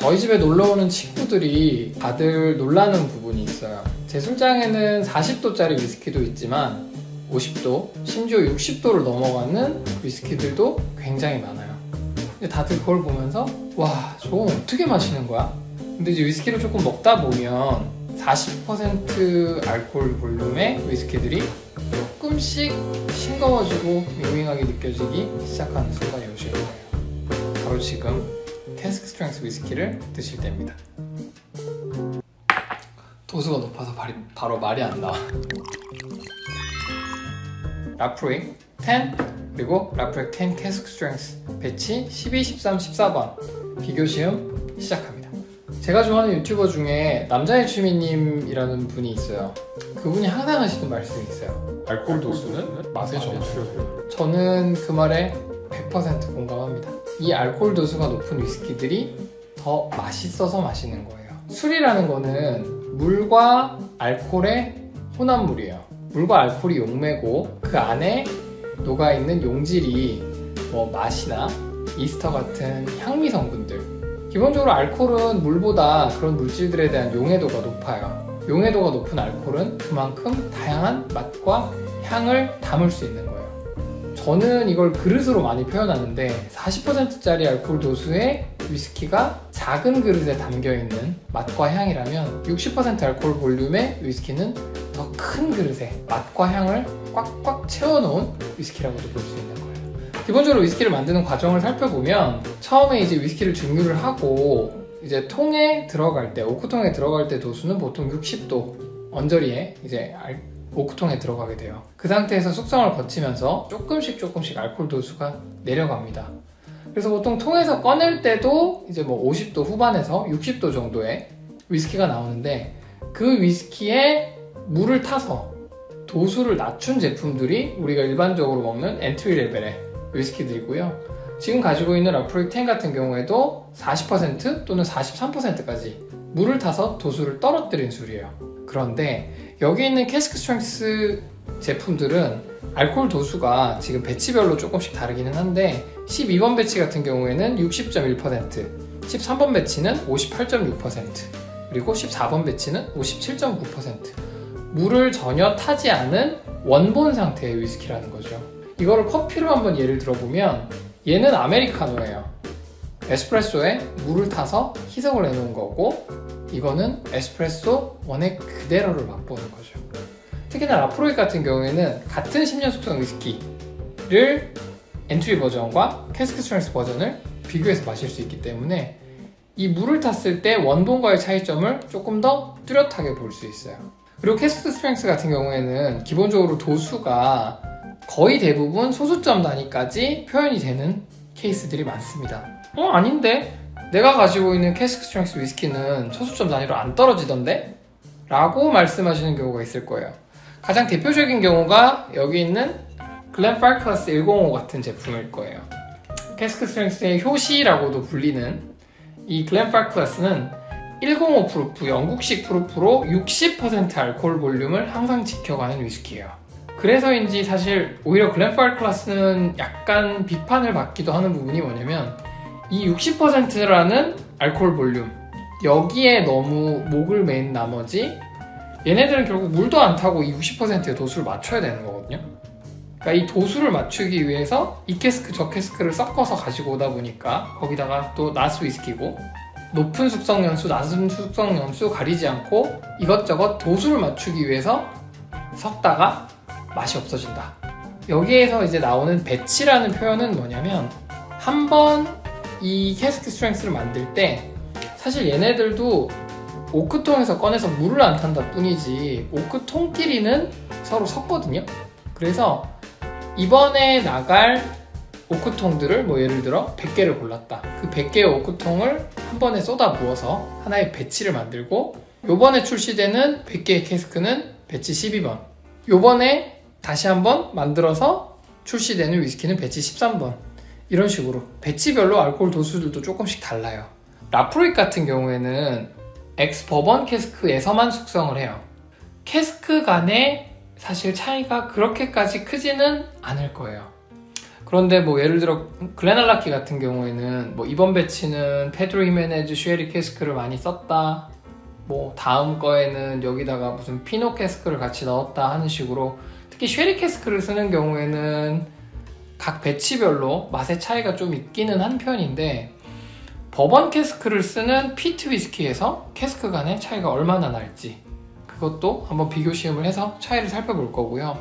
저희 집에 놀러오는 친구들이 다들 놀라는 부분이 있어요. 제 술장에는 40도짜리 위스키도 있지만 50도, 심지어 60도를 넘어가는 위스키들도 굉장히 많아요. 근데 다들 그걸 보면서 와, 저건 어떻게 마시는 거야? 근데 이제 위스키를 조금 먹다 보면 40% 알코올 볼륨의 위스키들이 조금씩 싱거워지고 밍밍하게 느껴지기 시작하는 순간이 오실 거예요. 바로 지금 캐스크 스트렝스 위스키를 드실 때입니다. 도수가 높아서 바로 말이 안 나와. 라프로익 10 그리고 라프로익 10 캐스크 스트렝스 배치 12, 13, 14번 비교 시음 시작합니다. 제가 좋아하는 유튜버 중에 남자의 취미님이라는 분이 있어요. 그분이 항상 하시는 말씀이 있어요. 알코올 도수는 맛의 정수요. 저는 그 말에 100% 공감합니다. 이 알코올 도수가 높은 위스키들이 더 맛있어서 마시는 거예요. 술이라는 거는 물과 알코올의 혼합물이에요. 물과 알코올이 용매고 그 안에 녹아있는 용질이 뭐 맛이나 이스터 같은 향미 성분들, 기본적으로 알코올은 물보다 그런 물질들에 대한 용해도가 높아요. 용해도가 높은 알코올은 그만큼 다양한 맛과 향을 담을 수 있는 거예요. 저는 이걸 그릇으로 많이 표현하는데 40%짜리 알코올 도수의 위스키가 작은 그릇에 담겨있는 맛과 향이라면 60% 알코올 볼륨의 위스키는 더 큰 그릇에 맛과 향을 꽉꽉 채워놓은 위스키라고도 볼 수 있는 거예요. 기본적으로 위스키를 만드는 과정을 살펴보면 처음에 이제 위스키를 증류를 하고 이제 통에 들어갈 때, 오크통에 들어갈 때 도수는 보통 60도 언저리에 이제 오크통에 들어가게 돼요. 그 상태에서 숙성을 거치면서 조금씩 알코올 도수가 내려갑니다. 그래서 보통 통에서 꺼낼 때도 이제 뭐 50도 후반에서 60도 정도의 위스키가 나오는데 그 위스키에 물을 타서 도수를 낮춘 제품들이 우리가 일반적으로 먹는 엔트리 레벨의 위스키들이고요. 지금 가지고 있는 라프로익 10 같은 경우에도 40% 또는 43%까지 물을 타서 도수를 떨어뜨린 술이에요. 그런데 여기 있는 캐스크 스트렝스 제품들은 알코올 도수가 지금 배치별로 조금씩 다르기는 한데 12번 배치 같은 경우에는 60.1%, 13번 배치는 58.6%, 그리고 14번 배치는 57.9%. 물을 전혀 타지 않은 원본 상태의 위스키라는 거죠. 이거를 커피로 한번 예를 들어보면 얘는 아메리카노예요. 에스프레소에 물을 타서 희석을 해놓은 거고 이거는 에스프레소 원액 그대로를 맛보는 거죠. 특히나 라프로익 같은 경우에는 같은 10년 숙성 위스키를 엔트리 버전과 캐스크 스트렝스 버전을 비교해서 마실 수 있기 때문에 이 물을 탔을 때 원본과의 차이점을 조금 더 뚜렷하게 볼 수 있어요. 그리고 캐스크 스트렝스 같은 경우에는 기본적으로 도수가 거의 대부분 소수점 단위까지 표현이 되는 케이스들이 많습니다. 아닌데? 내가 가지고 있는 캐스크 스트렝스 위스키는 소수점 단위로 안 떨어지던데? 라고 말씀하시는 경우가 있을 거예요. 가장 대표적인 경우가 여기 있는 글렌파클러스 105 같은 제품일 거예요. 캐스크 스트렝스의 효시라고도 불리는 이 글렌파클러스는 105 프루프, 영국식 프루프로 60% 알코올 볼륨을 항상 지켜가는 위스키예요. 그래서인지 사실 오히려 글렌파클러스는 약간 비판을 받기도 하는 부분이 뭐냐면 이 60%라는 알코올 볼륨, 여기에 너무 목을 맨 나머지 얘네들은 결국 물도 안 타고 이 60%의 도수를 맞춰야 되는 거거든요. 그러니까 이 도수를 맞추기 위해서 이 캐스크 저 캐스크를 섞어서 가지고 오다 보니까 거기다가 또 나스 위스키고 높은 숙성연수, 낮은 숙성연수 가리지 않고 이것저것 도수를 맞추기 위해서 섞다가 맛이 없어진다. 여기에서 이제 나오는 배치라는 표현은 뭐냐면 한번 이 캐스크 스트렝스를 만들 때 사실 얘네들도 오크통에서 꺼내서 물을 안 탄다 뿐이지 오크통끼리는 서로 섞거든요. 그래서 이번에 나갈 오크통들을 뭐 예를 들어 100개를 골랐다. 그 100개의 오크통을 한 번에 쏟아 부어서 하나의 배치를 만들고 요번에 출시되는 100개의 캐스크는 배치 12번, 요번에 다시 한번 만들어서 출시되는 위스키는 배치 13번, 이런 식으로 배치별로 알코올 도수들도 조금씩 달라요. 라프로익 같은 경우에는 엑스 버번 캐스크에서만 숙성을 해요. 캐스크 간에 사실 차이가 그렇게까지 크지는 않을 거예요. 그런데 뭐 예를 들어 글렌알라키 같은 경우에는 뭐 이번 배치는 페드로 히메네즈 쉐리 캐스크를 많이 썼다, 뭐 다음 거에는 여기다가 무슨 피노 캐스크를 같이 넣었다 하는 식으로, 특히 쉐리 캐스크를 쓰는 경우에는 각 배치별로 맛의 차이가 좀 있기는 한 편인데, 버번 캐스크를 쓰는 피트 위스키에서 캐스크 간의 차이가 얼마나 날지 그것도 한번 비교 시음을 해서 차이를 살펴볼 거고요.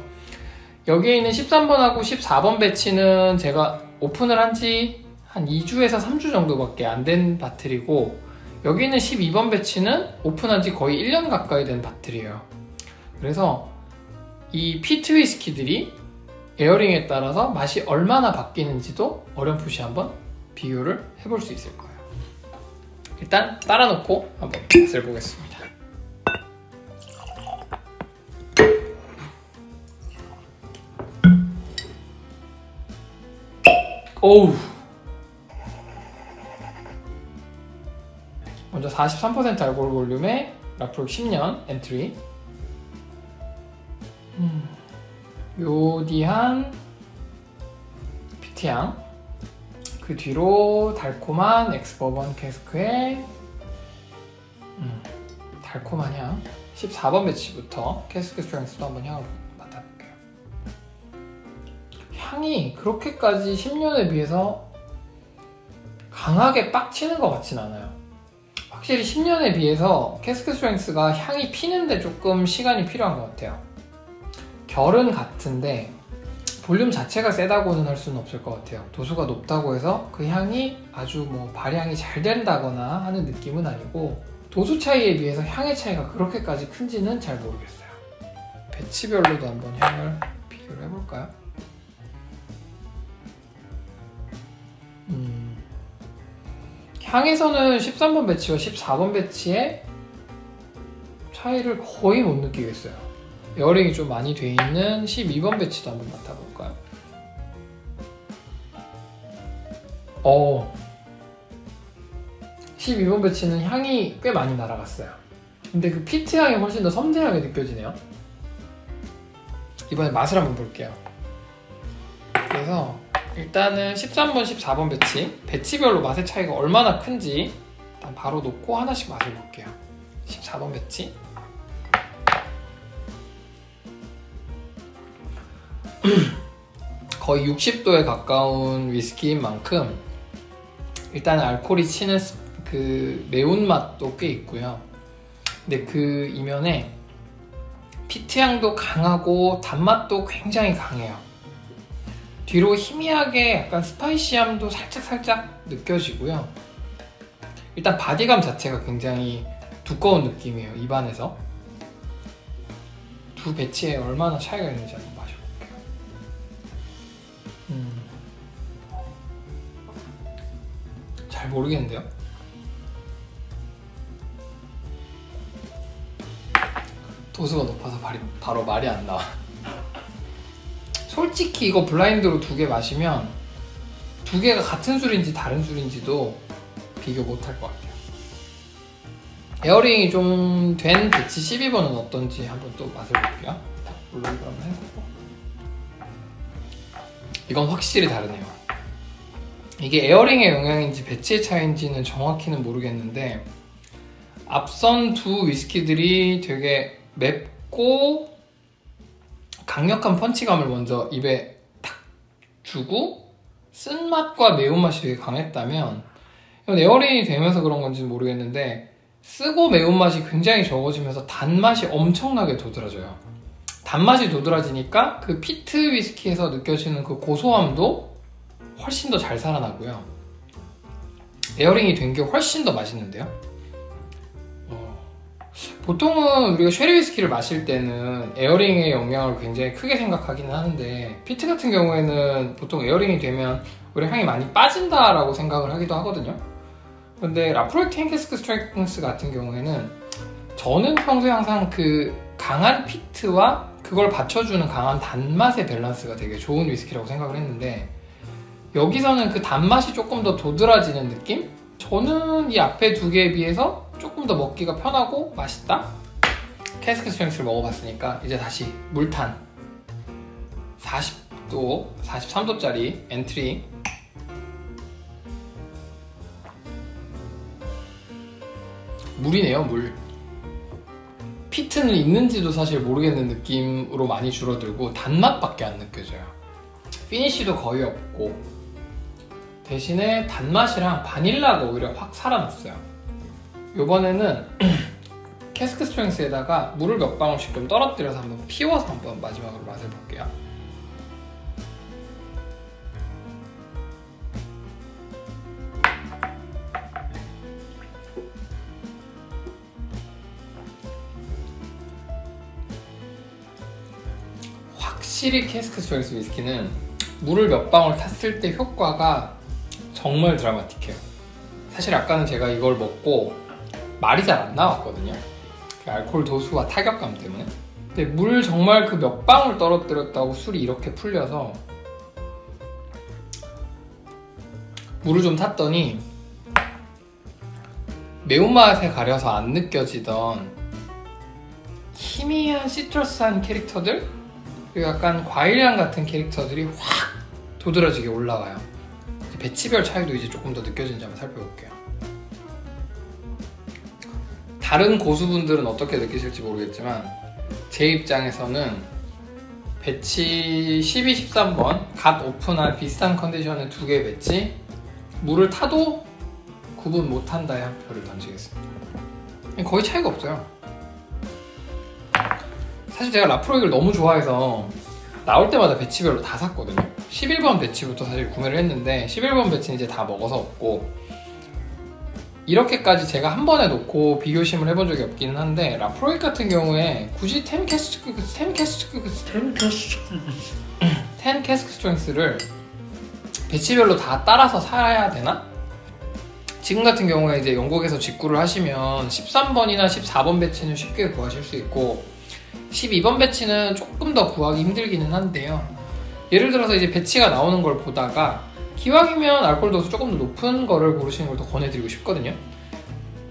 여기에 있는 13번하고 14번 배치는 제가 오픈을 한 지 한 2주에서 3주 정도밖에 안 된 바틀이고, 여기 있는 12번 배치는 오픈한 지 거의 1년 가까이 된 바틀이에요. 그래서 이 피트 위스키들이 에어링에 따라서 맛이 얼마나 바뀌는지도 어렴풋이 한번 비교를 해볼 수 있을 거예요. 일단 따라놓고 한번 맛을 보겠습니다. 오우, 먼저 43% 알코올 볼륨의 라프로익 10년 엔트리, 요디한 피트향, 그 뒤로 달콤한 엑스버번 캐스크의 달콤한 향, 14번 배치부터 캐스크 스트렝스도 한번 향을 맡아볼게요. 향이 그렇게까지 10년에 비해서 강하게 빡치는 것 같진 않아요. 확실히 10년에 비해서 캐스크 스트렝스가 향이 피는데 조금 시간이 필요한 것 같아요. 결은 같은데 볼륨 자체가 세다고는 할 수는 없을 것 같아요. 도수가 높다고 해서 그 향이 아주 뭐 발향이 잘 된다거나 하는 느낌은 아니고, 도수 차이에 비해서 향의 차이가 그렇게까지 큰지는 잘 모르겠어요. 배치별로도 한번 향을 비교를 해볼까요? 향에서는 13번 배치와 14번 배치의 차이를 거의 못 느끼겠어요. 에어링이 좀 많이 돼 있는 12번 배치도 한번 맡아볼까요? 12번 배치는 향이 꽤 많이 날아갔어요. 근데 그 피트 향이 훨씬 더 섬세하게 느껴지네요. 이번에 맛을 한번 볼게요. 그래서 일단은 13번, 14번 배치별로 맛의 차이가 얼마나 큰지 일단 바로 놓고 하나씩 맛을 볼게요. 14번 배치. 거의 60도에 가까운 위스키인 만큼 일단 알코올이 치는 그 매운맛도 꽤 있고요. 근데 그 이면에 피트향도 강하고 단맛도 굉장히 강해요. 뒤로 희미하게 약간 스파이시함도 살짝 느껴지고요. 일단 바디감 자체가 굉장히 두꺼운 느낌이에요. 입안에서. 두 배치에 얼마나 차이가 있는지 한번 마셔볼게요. 잘 모르겠는데요. 도수가 높아서 바로 말이 안 나와. 솔직히 이거 블라인드로 두 개 마시면 두 개가 같은 술인지 다른 술인지도 비교 못할 것 같아요. 에어링이 좀 된 배치 12번은 어떤지 한번 또 맛을 볼게요. 물론 그러면 해보고. 이건 확실히 다르네요. 이게 에어링의 영향인지 배치의 차이인지는 정확히는 모르겠는데, 앞선 두 위스키들이 되게 맵고 강력한 펀치감을 먼저 입에 탁 주고 쓴맛과 매운맛이 되게 강했다면, 이건 에어링이 되면서 그런 건지는 모르겠는데 쓰고 매운맛이 굉장히 적어지면서 단맛이 엄청나게 도드라져요. 단맛이 도드라지니까 그 피트 위스키에서 느껴지는 그 고소함도 훨씬 더 잘 살아나고요. 에어링이 된 게 훨씬 더 맛있는데요. 보통은 우리가 쉐리 위스키를 마실 때는 에어링의 영향을 굉장히 크게 생각하기는 하는데, 피트 같은 경우에는 보통 에어링이 되면 오히려 향이 많이 빠진다라고 생각을 하기도 하거든요. 근데 라프로익 10 캐스크 스트렝스 같은 경우에는 저는 평소에 항상 그 강한 피트와 그걸 받쳐주는 강한 단맛의 밸런스가 되게 좋은 위스키라고 생각을 했는데, 여기서는 그 단맛이 조금 더 도드라지는 느낌? 저는 이 앞에 두 개에 비해서 조금 더 먹기가 편하고 맛있다? 캐스크 스트렝스를 먹어봤으니까 이제 다시 물탄 또 43도짜리 엔트리. 물이네요, 물. 피트는 있는지도 사실 모르겠는 느낌으로 많이 줄어들고 단맛밖에 안 느껴져요. 피니쉬도 거의 없고 대신에 단맛이랑 바닐라가 오히려 확 살아났어요. 요번에는 캐스크 스트렝스에다가 물을 몇 방울씩 좀 떨어뜨려서 한번 피워서 한번 마지막으로 맛을 볼게요. 확실히 캐스크 스트렝스 위스키는 물을 몇 방울 탔을 때 효과가 정말 드라마틱해요. 사실 아까는 제가 이걸 먹고 말이 잘 안 나왔거든요. 그 알코올 도수와 타격감 때문에. 근데 물 정말 그 몇 방울 떨어뜨렸다고 술이 이렇게 풀려서 물을 좀 탔더니 매운맛에 가려서 안 느껴지던 희미한 시트러스한 캐릭터들, 그리고 약간 과일향 같은 캐릭터들이 확 도드라지게 올라와요. 배치별 차이도 이제 조금 더 느껴지는지 한번 살펴볼게요. 다른 고수분들은 어떻게 느끼실지 모르겠지만 제 입장에서는 배치 12, 13번 갓 오픈한 비슷한 컨디션의 두 개의 배치, 물을 타도 구분 못한다에 한 표를 던지겠습니다. 거의 차이가 없어요. 사실 제가 라프로이그를 너무 좋아해서 나올 때마다 배치별로 다 샀거든요. 11번 배치부터 사실 구매를 했는데 11번 배치는 이제 다 먹어서 없고, 이렇게까지 제가 한 번에 놓고 비교심을 해본 적이 없기는 한데 라프로이그 같은 경우에 굳이 10 캐스크 스트렝스를 배치별로 다 따라서 사야 되나? 지금 같은 경우에 이제 영국에서 직구를 하시면 13번이나 14번 배치는 쉽게 구하실 수 있고 12번 배치는 조금 더 구하기 힘들기는 한데요. 예를 들어서 이제 배치가 나오는 걸 보다가 기왕이면 알코올 도수 조금 더 높은 거를 고르시는 걸 더 권해드리고 싶거든요.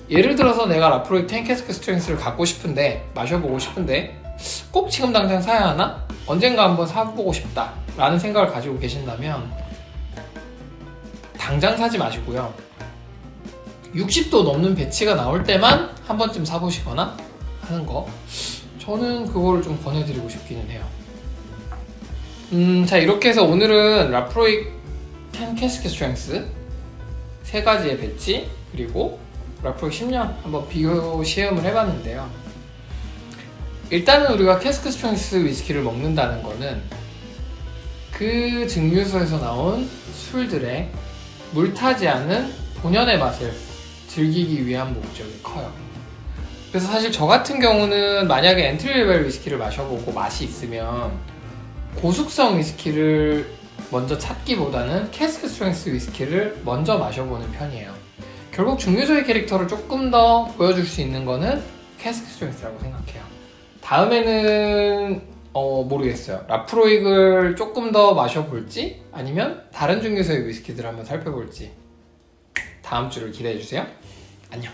예를 들어서 내가 라프로이그 10 캐스크 스트렝스를 갖고 싶은데, 마셔보고 싶은데 꼭 지금 당장 사야 하나? 언젠가 한번 사보고 싶다 라는 생각을 가지고 계신다면 당장 사지 마시고요. 60도 넘는 배치가 나올 때만 한 번쯤 사보시거나 하는 거, 저는 그거를 좀 권해드리고 싶기는 해요. 자, 이렇게 해서 오늘은 라프로이그 10 캐스크 스트렝스 세 가지의 배치, 그리고 라프로이그 10년 한번 비교 시음을 해봤는데요. 일단은 우리가 캐스크 스트렝스 위스키를 먹는다는 거는 그 증류소에서 나온 술들의 물타지 않은 본연의 맛을 즐기기 위한 목적이 커요. 그래서 사실 저 같은 경우는 만약에 엔트리 레벨 위스키를 마셔보고 맛이 있으면 고숙성 위스키를 먼저 찾기보다는 캐스크 스트렝스 위스키를 먼저 마셔보는 편이에요. 결국 증류소의 캐릭터를 조금 더 보여줄 수 있는 거는 캐스크 스트렝스라고 생각해요. 다음에는 모르겠어요. 라프로이그를 조금 더 마셔볼지 아니면 다른 증류소의 위스키들을 한번 살펴볼지 다음 주를 기대해주세요. 안녕.